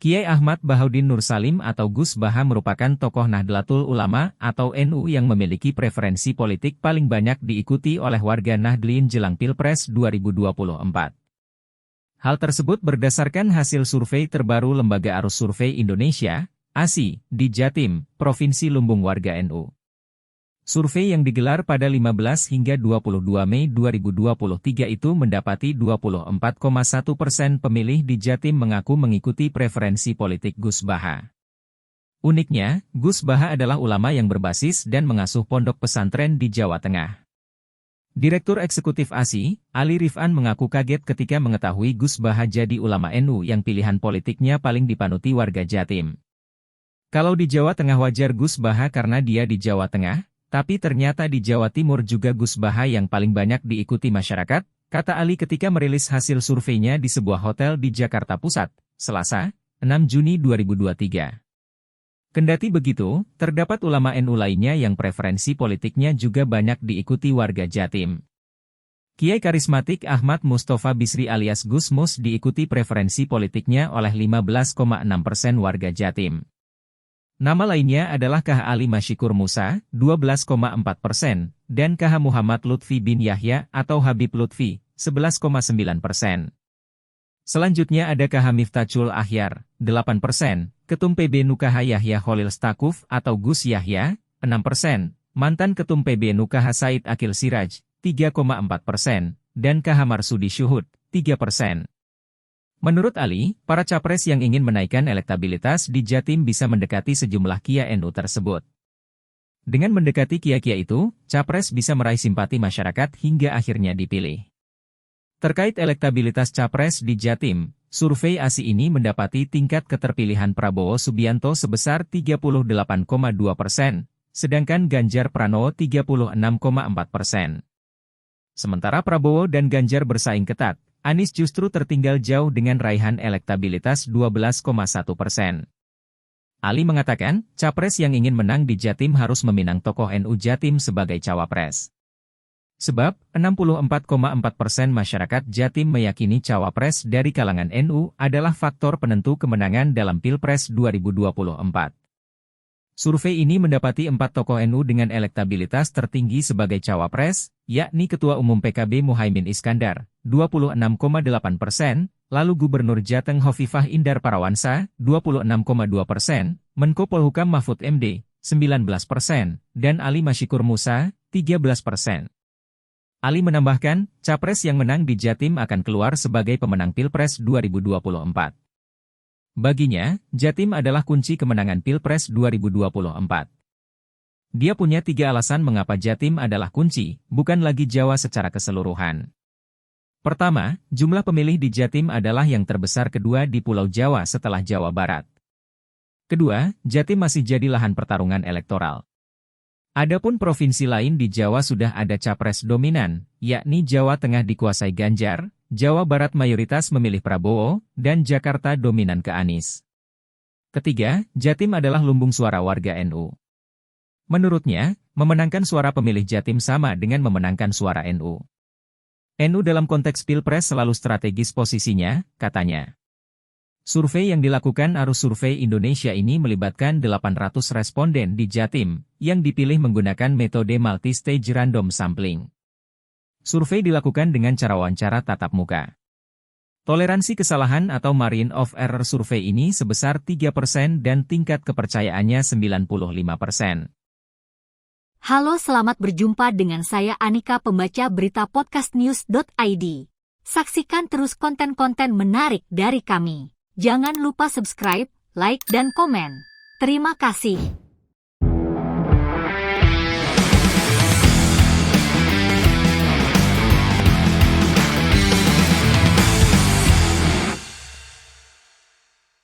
Kiai Ahmad Bahaudin Nur Salim atau Gus Baha merupakan tokoh Nahdlatul Ulama atau NU yang memiliki preferensi politik paling banyak diikuti oleh warga Nahdlin jelang Pilpres 2024. Hal tersebut berdasarkan hasil survei terbaru Lembaga Arus Survei Indonesia, ASI, di Jatim, Provinsi Lumbung Warga NU. Survei yang digelar pada 15 hingga 22 Mei 2023 itu mendapati 24,1% pemilih di Jatim mengaku mengikuti preferensi politik Gus Baha. Uniknya, Gus Baha adalah ulama yang berbasis dan mengasuh pondok pesantren di Jawa Tengah. Direktur Eksekutif ASI, Ali Rifan mengaku kaget ketika mengetahui Gus Baha jadi ulama NU yang pilihan politiknya paling dipanuti warga Jatim. Kalau di Jawa Tengah wajar Gus Baha karena dia di Jawa Tengah, tapi ternyata di Jawa Timur juga Gus Baha yang paling banyak diikuti masyarakat, kata Ali ketika merilis hasil surveinya di sebuah hotel di Jakarta Pusat, Selasa, 6 Juni 2023. Kendati begitu, terdapat ulama NU lainnya yang preferensi politiknya juga banyak diikuti warga Jatim. Kiai karismatik Ahmad Mustofa Bisri alias Gus Mus diikuti preferensi politiknya oleh 15,6% warga Jatim. Nama lainnya adalah KH Ali Masyikur Musa, 12,4%, dan KH Muhammad Lutfi bin Yahya atau Habib Lutfi, 11,9%. Selanjutnya ada KH Miftachul Ahyar, 8%, Ketum PB NU KH Yahya Khalil Stakuf atau Gus Yahya, 6%, mantan Ketum PB NU KH Said Akil Siraj, 3,4%, dan KH Marsudi Syuhud, 3%. Menurut Ali, para capres yang ingin menaikkan elektabilitas di Jatim bisa mendekati sejumlah kiai NU tersebut. Dengan mendekati kiai-kiai itu, capres bisa meraih simpati masyarakat hingga akhirnya dipilih. Terkait elektabilitas capres di Jatim, survei ASI ini mendapati tingkat keterpilihan Prabowo Subianto sebesar 38,2%, sedangkan Ganjar Pranowo 36,4%. Sementara Prabowo dan Ganjar bersaing ketat, Anies justru tertinggal jauh dengan raihan elektabilitas 12,1%. Ali mengatakan, capres yang ingin menang di Jatim harus meminang tokoh NU Jatim sebagai cawapres. Sebab, 64,4% masyarakat Jatim meyakini cawapres dari kalangan NU adalah faktor penentu kemenangan dalam Pilpres 2024. Survei ini mendapati 4 tokoh NU dengan elektabilitas tertinggi sebagai cawapres, yakni Ketua Umum PKB Muhaimin Iskandar, 26,8%, lalu Gubernur Jateng Hovifah Indar Parawansa, 26,2%, Menko Polhukam Mahfud MD, 19%, dan Ali Masyikur Musa, 13%. Ali menambahkan, capres yang menang di Jatim akan keluar sebagai pemenang Pilpres 2024. Baginya, Jatim adalah kunci kemenangan Pilpres 2024. Dia punya 3 alasan mengapa Jatim adalah kunci, bukan lagi Jawa secara keseluruhan. Pertama, jumlah pemilih di Jatim adalah yang terbesar kedua di Pulau Jawa setelah Jawa Barat. Kedua, Jatim masih jadi lahan pertarungan elektoral. Adapun provinsi lain di Jawa sudah ada capres dominan, yakni Jawa Tengah dikuasai Ganjar, Jawa Barat mayoritas memilih Prabowo, dan Jakarta dominan ke Anies. Ketiga, Jatim adalah lumbung suara warga NU. Menurutnya, memenangkan suara pemilih Jatim sama dengan memenangkan suara NU. NU dalam konteks Pilpres selalu strategis posisinya, katanya. Survei yang dilakukan Arus Survei Indonesia ini melibatkan 800 responden di Jatim, yang dipilih menggunakan metode multi-stage random sampling. Survei dilakukan dengan cara wawancara tatap muka. Toleransi kesalahan atau margin of error survei ini sebesar 3% dan tingkat kepercayaannya 95%. Halo, selamat berjumpa dengan saya Anika, pembaca berita podcastnews.id. Saksikan terus konten-konten menarik dari kami. Jangan lupa subscribe, like, dan komen. Terima kasih.